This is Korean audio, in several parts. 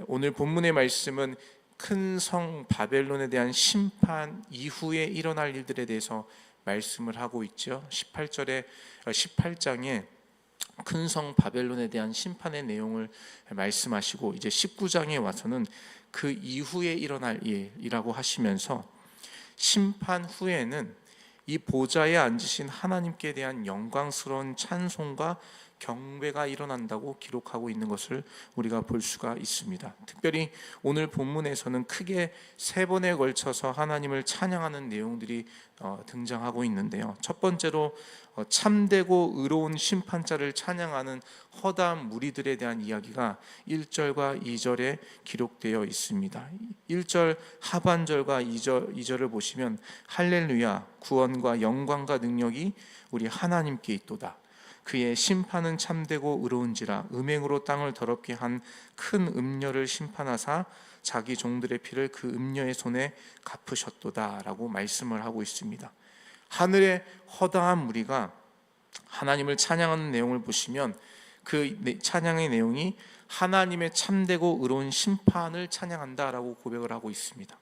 오늘 본문의 말씀은 큰 성 바벨론에 대한 심판 이후에 일어날 일들에 대해서 말씀을 하고 있죠. 18장에 큰 성 바벨론에 대한 심판의 내용을 말씀하시고, 이제 19장에 와서는 그 이후에 일어날 일이라고 하시면서 심판 후에는 이 보좌에 앉으신 하나님께 대한 영광스러운 찬송과 경배가 일어난다고 기록하고 있는 것을 우리가 볼 수가 있습니다. 특별히 오늘 본문에서는 크게 3번에 걸쳐서 하나님을 찬양하는 내용들이 등장하고 있는데요. 첫 번째로 참되고 의로운 심판자를 찬양하는 허다한 무리들에 대한 이야기가 1절과 2절에 기록되어 있습니다. 1절 하반절과 2절을 보시면 할렐루야, 구원과 영광과 능력이 우리 하나님께 있도다. 그의 심판은 참되고 의로운지라. 음행으로 땅을 더럽게 한 큰 음녀를 심판하사 자기 종들의 피를 그 음녀의 손에 갚으셨도다 라고 말씀을 하고 있습니다. 하늘의 허다한 무리가 하나님을 찬양하는 내용을 보시면 그 찬양의 내용이 하나님의 참되고 의로운 심판을 찬양한다라고 고백을 하고 있습니다.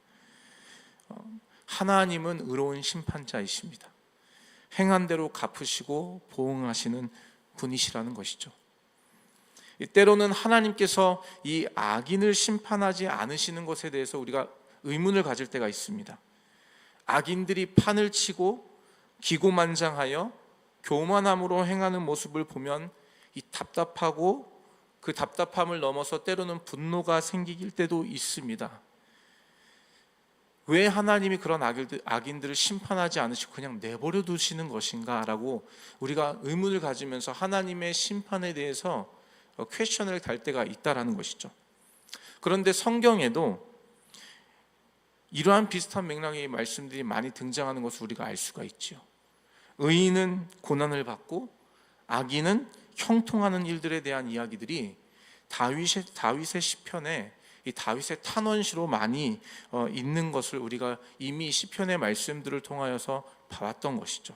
하나님은 의로운 심판자이십니다. 행한 대로 갚으시고 보응하시는 분이시라는 것이죠. 때로는 하나님께서 이 악인을 심판하지 않으시는 것에 대해서 우리가 의문을 가질 때가 있습니다. 악인들이 판을 치고 기고만장하여 교만함으로 행하는 모습을 보면 이 답답하고, 그 답답함을 넘어서 때로는 분노가 생길 때도 있습니다. 왜 하나님이 그런 악인들을 심판하지 않으시고 그냥 내버려 두시는 것인가 라고 우리가 의문을 가지면서 하나님의 심판에 대해서 퀘스천을 달 때가 있다라는 것이죠. 그런데 성경에도 이러한 비슷한 맥락의 말씀들이 많이 등장하는 것을 우리가 알 수가 있죠. 의인은 고난을 받고 악인은 형통하는 일들에 대한 이야기들이 다윗의 시편에 이 다윗의 탄원시로 많이 있는 것을 우리가 이미 시편의 말씀들을 통하여서 봐왔던 것이죠.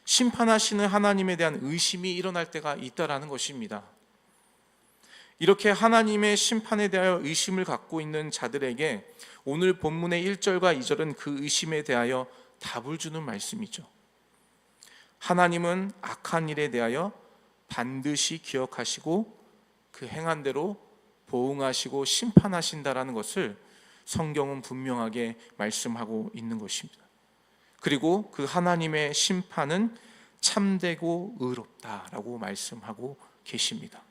심판하시는 하나님에 대한 의심이 일어날 때가 있다라는 것입니다. 이렇게 하나님의 심판에 대하여 의심을 갖고 있는 자들에게 오늘 본문의 1절과 2절은 그 의심에 대하여 답을 주는 말씀이죠. 하나님은 악한 일에 대하여 반드시 기억하시고 그 행한 대로 보응하시고 심판하신다라는 것을 성경은 분명하게 말씀하고 있는 것입니다. 그리고 그 하나님의 심판은 참되고 의롭다라고 말씀하고 계십니다.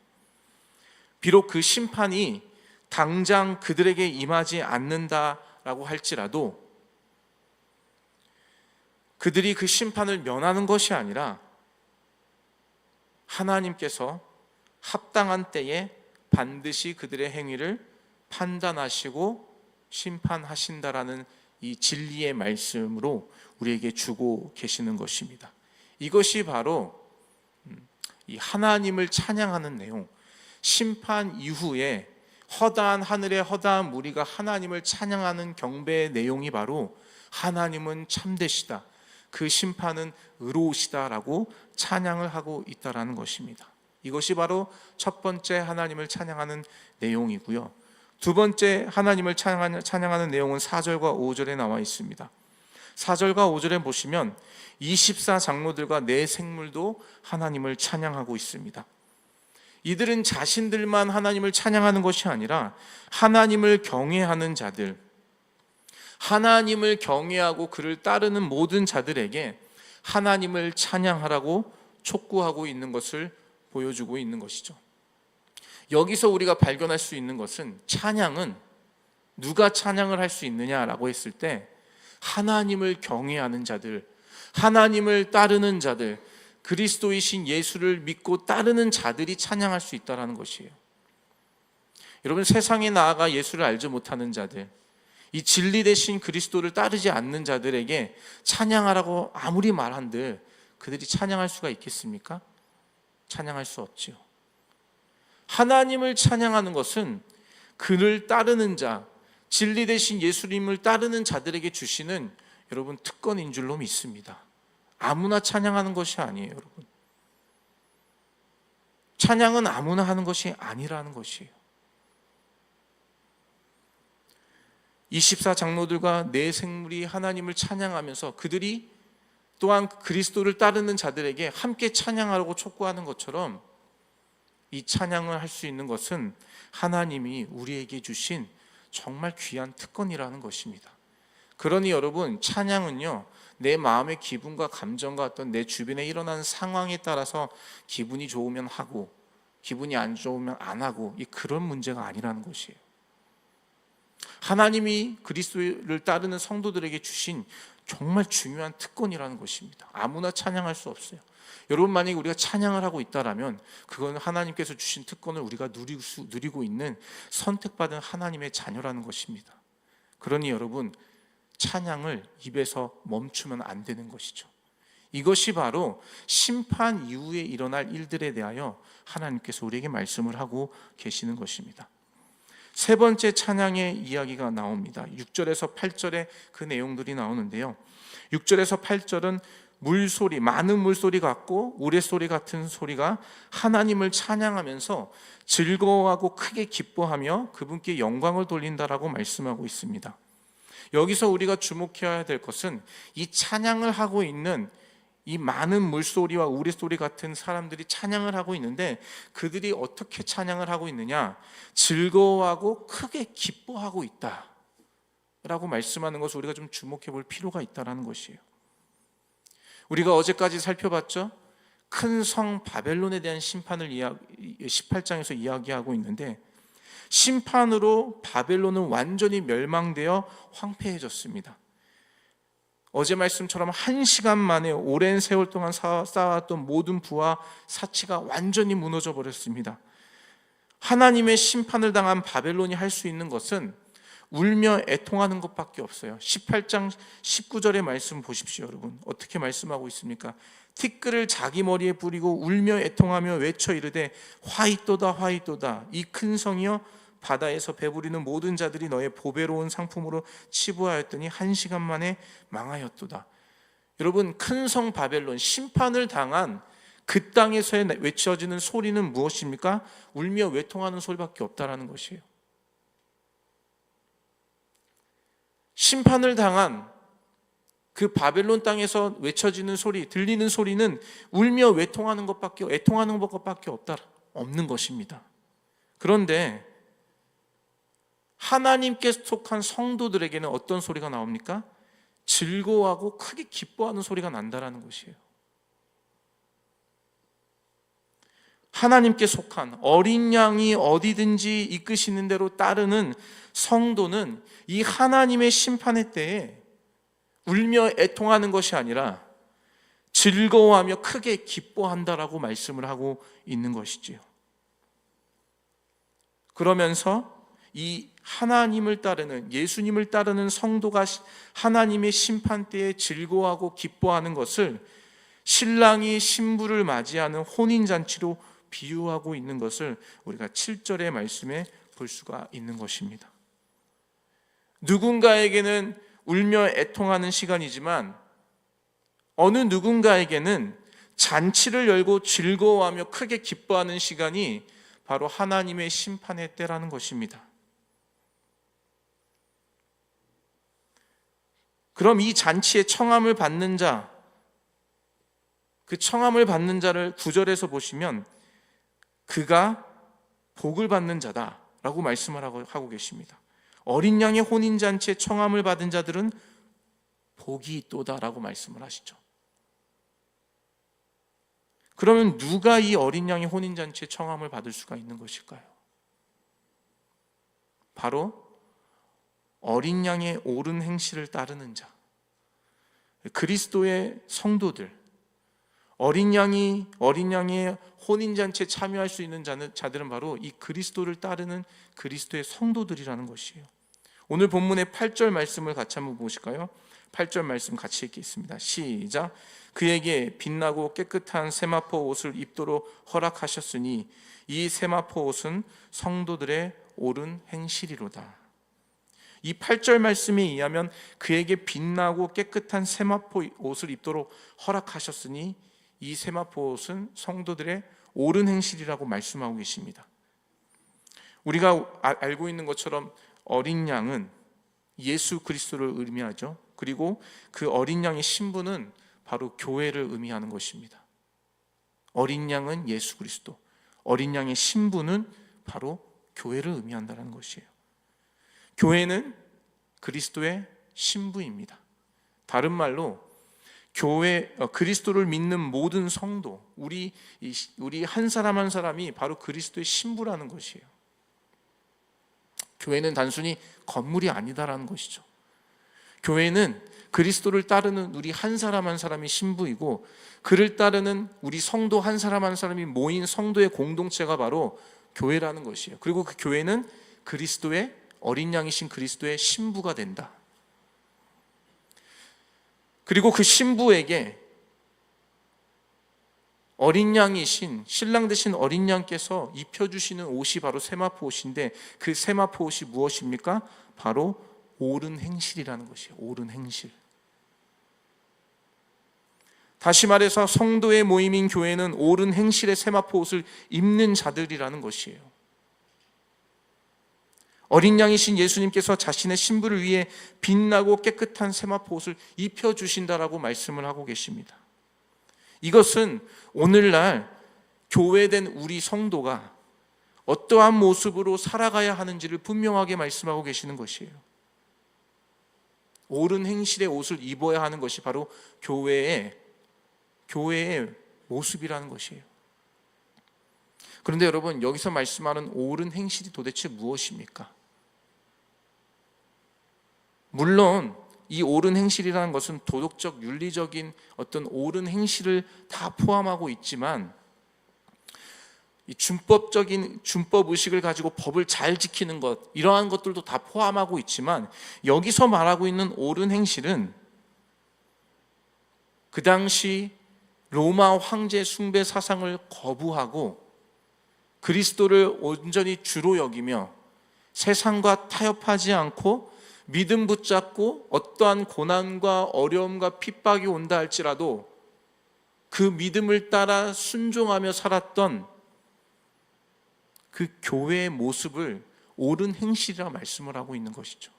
비록 그 심판이 당장 그들에게 임하지 않는다라고 할지라도 그들이 그 심판을 면하는 것이 아니라 하나님께서 합당한 때에 반드시 그들의 행위를 판단하시고 심판하신다라는 이 진리의 말씀으로 우리에게 주고 계시는 것입니다. 이것이 바로 이 하나님을 찬양하는 내용, 심판 이후에 허다한 하늘의 허다한 무리가 하나님을 찬양하는 경배의 내용이 바로 하나님은 참되시다, 그 심판은 의로우시다라고 찬양을 하고 있다라는 것입니다. 이것이 바로 첫 번째 하나님을 찬양하는 내용이고요. 두 번째 하나님을 찬양하는 내용은 4절과 5절에 나와 있습니다. 4절과 5절에 보시면 24장로들과 네 생물도 하나님을 찬양하고 있습니다. 이들은 자신들만 하나님을 찬양하는 것이 아니라 하나님을 경외하는 자들, 하나님을 경외하고 그를 따르는 모든 자들에게 하나님을 찬양하라고 촉구하고 있는 것을 보여주고 있는 것이죠. 여기서 우리가 발견할 수 있는 것은 찬양은 누가 찬양을 할 수 있느냐라고 했을 때 하나님을 경외하는 자들, 하나님을 따르는 자들, 그리스도이신 예수를 믿고 따르는 자들이 찬양할 수 있다는 것이에요. 여러분, 세상에 나아가 예수를 알지 못하는 자들, 이 진리 대신 그리스도를 따르지 않는 자들에게 찬양하라고 아무리 말한들 그들이 찬양할 수가 있겠습니까? 찬양할 수 없지요. 하나님을 찬양하는 것은 그를 따르는 자, 진리 대신 예수님을 따르는 자들에게 주시는 여러분 특권인 줄로 믿습니다. 아무나 찬양하는 것이 아니에요, 여러분. 찬양은 아무나 하는 것이 아니라는 것이에요. 24 장로들과 네 생물이 하나님을 찬양하면서 그들이 또한 그리스도를 따르는 자들에게 함께 찬양하라고 촉구하는 것처럼 이 찬양을 할 수 있는 것은 하나님이 우리에게 주신 정말 귀한 특권이라는 것입니다. 그러니 여러분, 찬양은요, 내 마음의 기분과 감정과 어떤 내 주변에 일어나는 상황에 따라서 기분이 좋으면 하고 기분이 안 좋으면 안 하고, 그런 문제가 아니라는 것이에요. 하나님이 그리스도를 따르는 성도들에게 주신 정말 중요한 특권이라는 것입니다. 아무나 찬양할 수 없어요. 여러분, 만약에 우리가 찬양을 하고 있다면 그건 하나님께서 주신 특권을 우리가 누리고 있는 선택받은 하나님의 자녀라는 것입니다. 그러니 여러분, 찬양을 입에서 멈추면 안 되는 것이죠. 이것이 바로 심판 이후에 일어날 일들에 대하여 하나님께서 우리에게 말씀을 하고 계시는 것입니다. 세 번째 찬양의 이야기가 나옵니다. 6절에서 8절에 그 내용들이 나오는데요, 6절에서 8절은 물소리, 많은 물소리 같고 우레소리 같은 소리가 하나님을 찬양하면서 즐거워하고 크게 기뻐하며 그분께 영광을 돌린다라고 말씀하고 있습니다. 여기서 우리가 주목해야 될 것은 이 찬양을 하고 있는 이 많은 물소리와 우레소리 같은 사람들이 찬양을 하고 있는데, 그들이 어떻게 찬양을 하고 있느냐? 즐거워하고 크게 기뻐하고 있다 라고 말씀하는 것을 우리가 좀 주목해 볼 필요가 있다는 것이에요. 우리가 어제까지 살펴봤죠? 큰 성 바벨론에 대한 심판을 18장에서 이야기하고 있는데, 심판으로 바벨론은 완전히 멸망되어 황폐해졌습니다. 어제 말씀처럼 1시간 만에 오랜 세월 동안 쌓아왔던 모든 부와 사치가 완전히 무너져 버렸습니다. 하나님의 심판을 당한 바벨론이 할 수 있는 것은 울며 애통하는 것밖에 없어요. 18장 19절의 말씀 보십시오. 여러분, 어떻게 말씀하고 있습니까? 티끌을 자기 머리에 뿌리고 울며 애통하며 외쳐 이르되 화이또다 화이또다, 이 큰 성이여 바다에서 배부리는 모든 자들이 너의 보배로운 상품으로 치부하였더니 1시간 만에 망하였도다. 여러분, 큰 성 바벨론, 심판을 당한 그 땅에서 외쳐지는 소리는 무엇입니까? 울며 외통하는 소리밖에 없다라는 것이에요. 심판을 당한 그 바벨론 땅에서 외쳐지는 소리, 들리는 소리는 울며 애통하는 것밖에 없는 것입니다. 그런데 하나님께 속한 성도들에게는 어떤 소리가 나옵니까? 즐거워하고 크게 기뻐하는 소리가 난다라는 것이에요. 하나님께 속한 어린 양이 어디든지 이끄시는 대로 따르는 성도는 이 하나님의 심판의 때에 울며 애통하는 것이 아니라 즐거워하며 크게 기뻐한다라고 말씀을 하고 있는 것이지요. 그러면서 이 하나님을 따르는, 예수님을 따르는 성도가 하나님의 심판 때에 즐거워하고 기뻐하는 것을 신랑이 신부를 맞이하는 혼인잔치로 비유하고 있는 것을 우리가 7절의 말씀에 볼 수가 있는 것입니다. 누군가에게는 울며 애통하는 시간이지만 어느 누군가에게는 잔치를 열고 즐거워하며 크게 기뻐하는 시간이 바로 하나님의 심판의 때라는 것입니다. 그럼 이 잔치에 청함을 받는 자, 그 청함을 받는 자를 9절에서 보시면 그가 복을 받는 자다라고 말씀을 하고 계십니다. 어린 양의 혼인잔치에 청함을 받은 자들은 복이 있도다라고 말씀을 하시죠. 그러면 누가 이 어린 양의 혼인잔치에 청함을 받을 수가 있는 것일까요? 바로 어린 양의 옳은 행실을 따르는 자, 그리스도의 성도들, 어린 양의 혼인잔치에 참여할 수 있는 자들은 바로 이 그리스도를 따르는 그리스도의 성도들이라는 것이에요. 오늘 본문의 8절 말씀을 같이 한번 보실까요? 8절 말씀 같이 읽겠습니다. 시작. 그에게 빛나고 깨끗한 세마포 옷을 입도록 허락하셨으니 이 세마포 옷은 성도들의 옳은 행실이로다. 이 8절 말씀에 의하면 그에게 빛나고 깨끗한 세마포 옷을 입도록 허락하셨으니 이 세마포 옷은 성도들의 옳은 행실이라고 말씀하고 계십니다. 우리가 알고 있는 것처럼 어린 양은 예수 그리스도를 의미하죠. 그리고 그 어린 양의 신부는 바로 교회를 의미하는 것입니다. 어린 양은 예수 그리스도, 어린 양의 신부는 바로 교회를 의미한다는 것이에요. 교회는 그리스도의 신부입니다. 다른 말로 그리스도를 믿는 모든 성도, 우리 한 사람 한 사람이 바로 그리스도의 신부라는 것이에요. 교회는 단순히 건물이 아니다라는 것이죠. 교회는 그리스도를 따르는 우리 한 사람 한 사람이 신부이고, 그를 따르는 우리 성도 한 사람 한 사람이 모인 성도의 공동체가 바로 교회라는 것이에요. 그리고 그 교회는 그리스도의 어린 양이신 그리스도의 신부가 된다. 그리고 그 신부에게 어린 양이신, 신랑 되신 어린 양께서 입혀주시는 옷이 바로 세마포 옷인데, 그 세마포 옷이 무엇입니까? 바로 옳은 행실이라는 것이에요. 옳은 행실. 다시 말해서 성도의 모임인 교회는 옳은 행실의 세마포 옷을 입는 자들이라는 것이에요. 어린 양이신 예수님께서 자신의 신부를 위해 빛나고 깨끗한 세마포 옷을 입혀주신다라고 말씀을 하고 계십니다. 이것은 오늘날 교회된 우리 성도가 어떠한 모습으로 살아가야 하는지를 분명하게 말씀하고 계시는 것이에요. 옳은 행실의 옷을 입어야 하는 것이 바로 교회의 모습이라는 것이에요. 그런데 여러분, 여기서 말씀하는 옳은 행실이 도대체 무엇입니까? 물론 이 옳은 행실이라는 것은 도덕적, 윤리적인 어떤 옳은 행실을 다 포함하고 있지만, 이 준법적인 준법 의식을 가지고 법을 잘 지키는 것, 이러한 것들도 다 포함하고 있지만, 여기서 말하고 있는 옳은 행실은 그 당시 로마 황제 숭배 사상을 거부하고 그리스도를 온전히 주로 여기며 세상과 타협하지 않고 믿음 붙잡고 어떠한 고난과 어려움과 핍박이 온다 할지라도 그 믿음을 따라 순종하며 살았던 그 교회의 모습을 옳은 행실이라 말씀을 하고 있는 것이죠.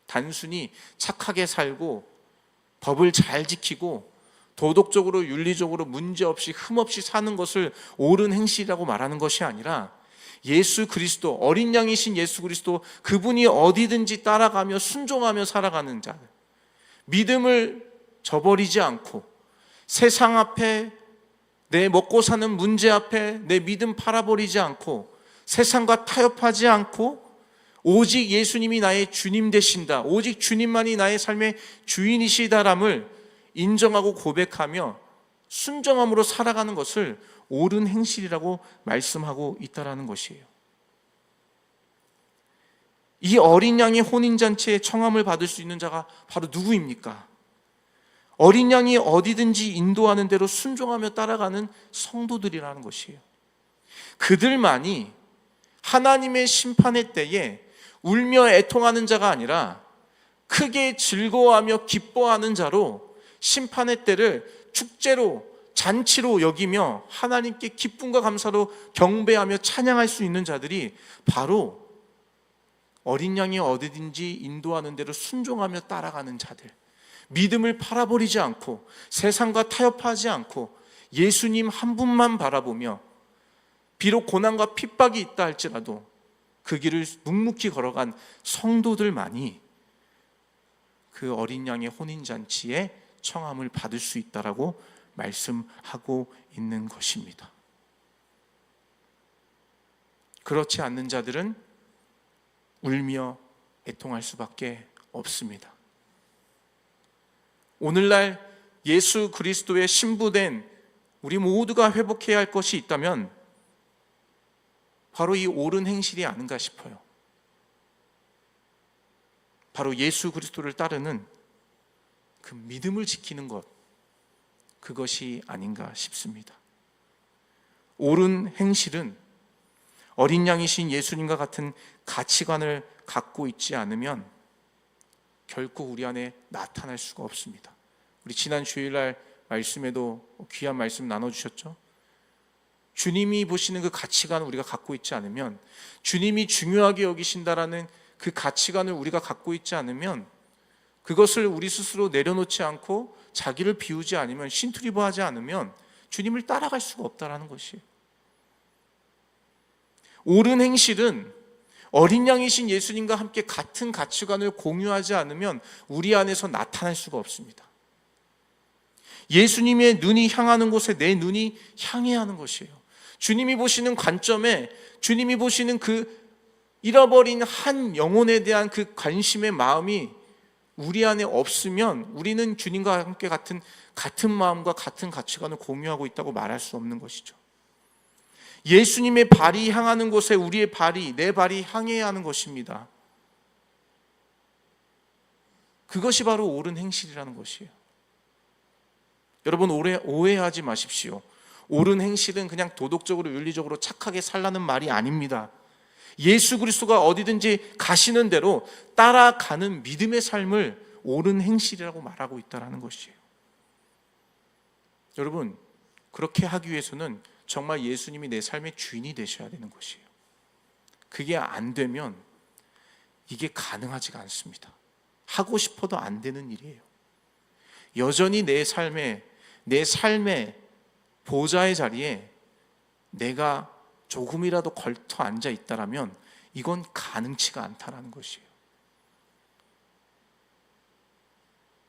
단순히 착하게 살고 법을 잘 지키고 도덕적으로 윤리적으로 문제없이 흠없이 사는 것을 옳은 행실이라고 말하는 것이 아니라, 예수 그리스도, 어린 양이신 예수 그리스도, 그분이 어디든지 따라가며 순종하며 살아가는 자, 믿음을 저버리지 않고 세상 앞에, 내 먹고 사는 문제 앞에 내 믿음 팔아버리지 않고 세상과 타협하지 않고 오직 예수님이 나의 주님 되신다, 오직 주님만이 나의 삶의 주인이시다람을 인정하고 고백하며 순종함으로 살아가는 것을 옳은 행실이라고 말씀하고 있다는 것이에요. 이 어린 양의 혼인잔치에 청함을 받을 수 있는 자가 바로 누구입니까? 어린 양이 어디든지 인도하는 대로 순종하며 따라가는 성도들이라는 것이에요. 그들만이 하나님의 심판의 때에 울며 애통하는 자가 아니라 크게 즐거워하며 기뻐하는 자로 심판의 때를 축제로, 잔치로 여기며 하나님께 기쁨과 감사로 경배하며 찬양할 수 있는 자들이 바로 어린 양이 어디든지 인도하는 대로 순종하며 따라가는 자들, 믿음을 팔아버리지 않고 세상과 타협하지 않고 예수님 한 분만 바라보며 비록 고난과 핍박이 있다 할지라도 그 길을 묵묵히 걸어간 성도들만이 그 어린 양의 혼인잔치에 청함을 받을 수 있다라고 말씀하고 있는 것입니다. 그렇지 않는 자들은 울며 애통할 수밖에 없습니다. 오늘날 예수 그리스도의 신부된 우리 모두가 회복해야 할 것이 있다면 바로 이 옳은 행실이 아닌가 싶어요. 바로 예수 그리스도를 따르는 그 믿음을 지키는 것, 그것이 아닌가 싶습니다. 옳은 행실은 어린 양이신 예수님과 같은 가치관을 갖고 있지 않으면 결코 우리 안에 나타날 수가 없습니다. 우리 지난 주일날 말씀에도 귀한 말씀 나눠주셨죠? 주님이 보시는 그 가치관을 우리가 갖고 있지 않으면, 주님이 중요하게 여기신다라는 그 가치관을 우리가 갖고 있지 않으면, 그것을 우리 스스로 내려놓지 않고 자기를 비우지 않으면, 신투리버하지 않으면 주님을 따라갈 수가 없다라는 것이에요. 옳은 행실은 어린 양이신 예수님과 함께 같은 가치관을 공유하지 않으면 우리 안에서 나타날 수가 없습니다. 예수님의 눈이 향하는 곳에 내 눈이 향해야 하는 것이에요. 주님이 보시는 관점에, 주님이 보시는 그 잃어버린 한 영혼에 대한 그 관심의 마음이 우리 안에 없으면 우리는 주님과 함께 같은 마음과 같은 가치관을 공유하고 있다고 말할 수 없는 것이죠. 예수님의 발이 향하는 곳에 우리의 발이, 내 발이 향해야 하는 것입니다. 그것이 바로 옳은 행실이라는 것이에요. 여러분, 오해하지 마십시오. 옳은 행실은 그냥 도덕적으로 윤리적으로 착하게 살라는 말이 아닙니다. 예수 그리스도가 어디든지 가시는 대로 따라가는 믿음의 삶을 옳은 행실이라고 말하고 있다는 것이에요. 여러분, 그렇게 하기 위해서는 정말 예수님이 내 삶의 주인이 되셔야 되는 것이에요. 그게 안 되면 이게 가능하지가 않습니다. 하고 싶어도 안 되는 일이에요. 여전히 내 삶의 보좌의 자리에 내가 조금이라도 걸터 앉아 있다라면 이건 가능치가 않다라는 것이에요.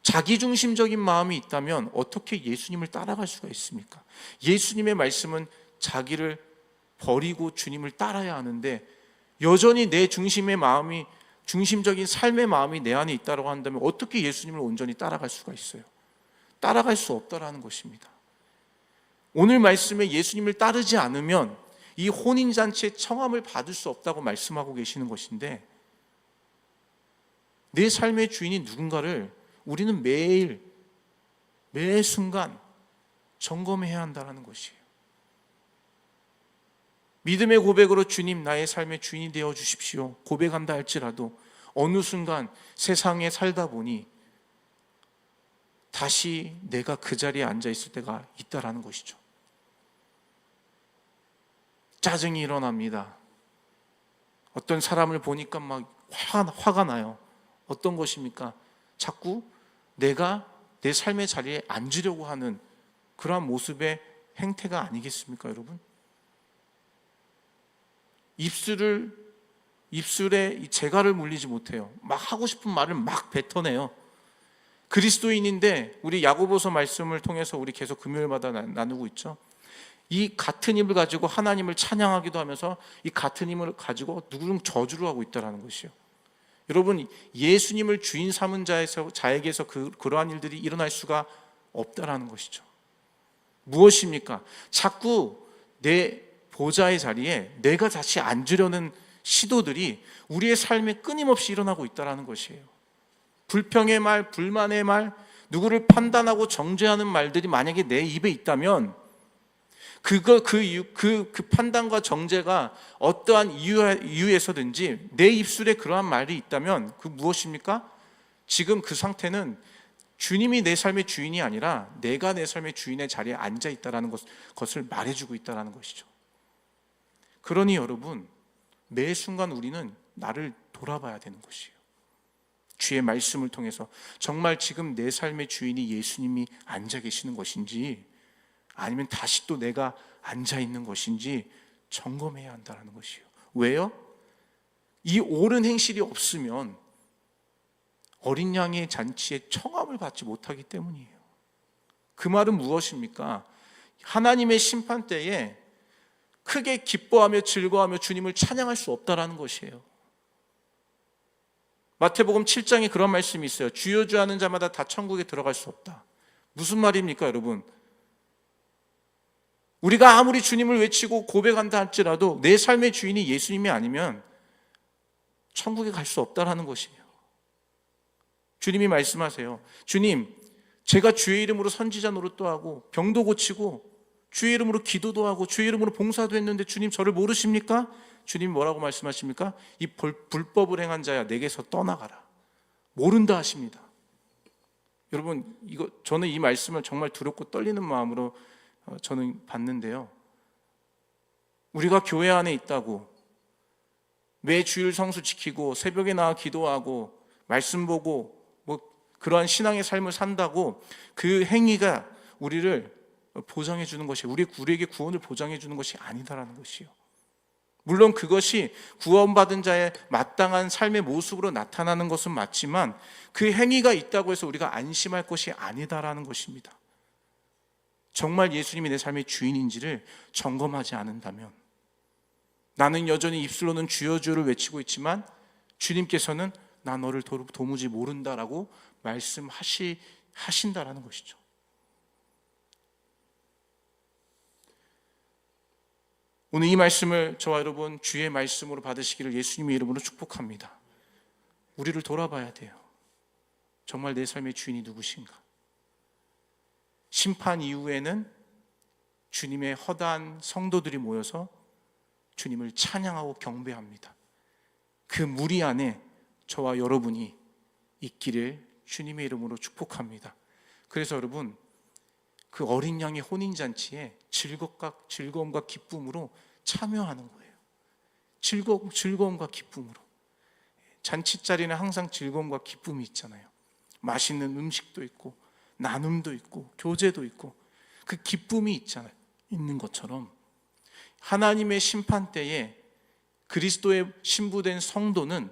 자기중심적인 마음이 있다면 어떻게 예수님을 따라갈 수가 있습니까? 예수님의 말씀은 자기를 버리고 주님을 따라야 하는데, 여전히 내 중심의 마음이, 중심적인 삶의 마음이 내 안에 있다고 한다면 어떻게 예수님을 온전히 따라갈 수가 있어요? 따라갈 수 없다라는 것입니다. 오늘 말씀에 예수님을 따르지 않으면 이 혼인잔치의 청함을 받을 수 없다고 말씀하고 계시는 것인데, 내 삶의 주인이 누군가를 우리는 매 순간 점검해야 한다는 것이에요. 믿음의 고백으로 주님, 나의 삶의 주인이 되어 주십시오 고백한다 할지라도 어느 순간 세상에 살다 보니 다시 내가 그 자리에 앉아 있을 때가 있다라는 것이죠. 짜증이 일어납니다. 어떤 사람을 보니까 막 화가 나요. 어떤 것입니까? 자꾸 내가 내 삶의 자리에 앉으려고 하는 그러한 모습의 행태가 아니겠습니까, 여러분? 입술에 이 재갈을 물리지 못해요. 막 하고 싶은 말을 막 뱉어내요. 그리스도인인데, 우리 야고보서 말씀을 통해서 우리 계속 금요일마다 나누고 있죠. 이 같은 입을 가지고 하나님을 찬양하기도 하면서 이 같은 입을 가지고 누구를 저주를 하고 있다는 것이요. 여러분, 예수님을 주인 삼은 자에게서 그러한 일들이 일어날 수가 없다라는 것이죠. 무엇입니까? 자꾸 내 보좌의 자리에 내가 다시 앉으려는 시도들이 우리의 삶에 끊임없이 일어나고 있다는 것이에요. 불평의 말, 불만의 말, 누구를 판단하고 정죄하는 말들이 만약에 내 입에 있다면 그 판단과 정죄가 어떠한 이유에서든지 내 입술에 그러한 말이 있다면 그 무엇입니까? 지금 그 상태는 주님이 내 삶의 주인이 아니라 내가 내 삶의 주인의 자리에 앉아 있다는 것을 말해주고 있다는 것이죠. 그러니 여러분, 매 순간 우리는 나를 돌아봐야 되는 것이에요. 주의 말씀을 통해서 정말 지금 내 삶의 주인이 예수님이 앉아 계시는 것인지, 아니면 다시 또 내가 앉아 있는 것인지 점검해야 한다는 것이에요. 왜요? 이 옳은 행실이 없으면 어린 양의 잔치에 청함을 받지 못하기 때문이에요. 그 말은 무엇입니까? 하나님의 심판 때에 크게 기뻐하며 즐거워하며 주님을 찬양할 수 없다라는 것이에요. 마태복음 7장에 그런 말씀이 있어요. 주여 주 하는 자마다 다 천국에 들어갈 수 없다. 무슨 말입니까, 여러분? 우리가 아무리 주님을 외치고 고백한다 할지라도 내 삶의 주인이 예수님이 아니면 천국에 갈 수 없다라는 것이에요. 주님이 말씀하세요. 주님, 제가 주의 이름으로 선지자 노릇도 하고 병도 고치고 주의 이름으로 기도도 하고 주의 이름으로 봉사도 했는데 주님 저를 모르십니까? 주님이 뭐라고 말씀하십니까? 이 불법을 행한 자야, 내게서 떠나가라. 모른다 하십니다. 여러분, 저는 이 말씀을 정말 두렵고 떨리는 마음으로 저는 봤는데요. 우리가 교회 안에 있다고 매 주일 성수 지키고 새벽에 나와 기도하고 말씀 보고 뭐 그러한 신앙의 삶을 산다고 그 행위가 우리를 보장해 주는 것이, 우리에게 구원을 보장해 주는 것이 아니다라는 것이요. 물론 그것이 구원받은 자의 마땅한 삶의 모습으로 나타나는 것은 맞지만 그 행위가 있다고 해서 우리가 안심할 것이 아니다라는 것입니다. 정말 예수님이 내 삶의 주인인지를 점검하지 않는다면, 나는 여전히 입술로는 주여 주여를 외치고 있지만 주님께서는 나 너를 도무지 모른다라고 말씀하신다라는 것이죠. 오늘 이 말씀을 저와 여러분 주의 말씀으로 받으시기를 예수님의 이름으로 축복합니다. 우리를 돌아봐야 돼요. 정말 내 삶의 주인이 누구신가? 심판 이후에는 주님의 허다한 성도들이 모여서 주님을 찬양하고 경배합니다. 그 무리 안에 저와 여러분이 있기를 주님의 이름으로 축복합니다. 그래서 여러분, 그 어린 양의 혼인잔치에 즐거움과 기쁨으로 참여하는 거예요. 즐거움과 기쁨으로. 잔치 자리는 항상 즐거움과 기쁨이 있잖아요. 맛있는 음식도 있고 나눔도 있고 교제도 있고 그 기쁨이 있잖아요. 있는 것처럼 하나님의 심판 때에 그리스도의 신부된 성도는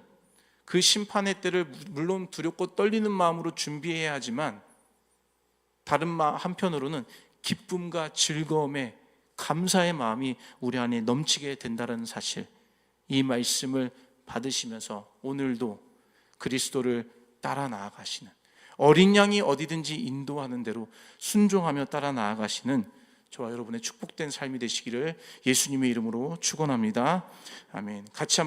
그 심판의 때를 물론 두렵고 떨리는 마음으로 준비해야 하지만 다른 한편으로는 기쁨과 즐거움에 감사의 마음이 우리 안에 넘치게 된다는 사실, 이 말씀을 받으시면서 오늘도 그리스도를 따라 나아가시는, 어린 양이 어디든지 인도하는 대로 순종하며 따라 나아가시는 저와 여러분의 축복된 삶이 되시기를 예수님의 이름으로 축원합니다. 아멘. 같이 한번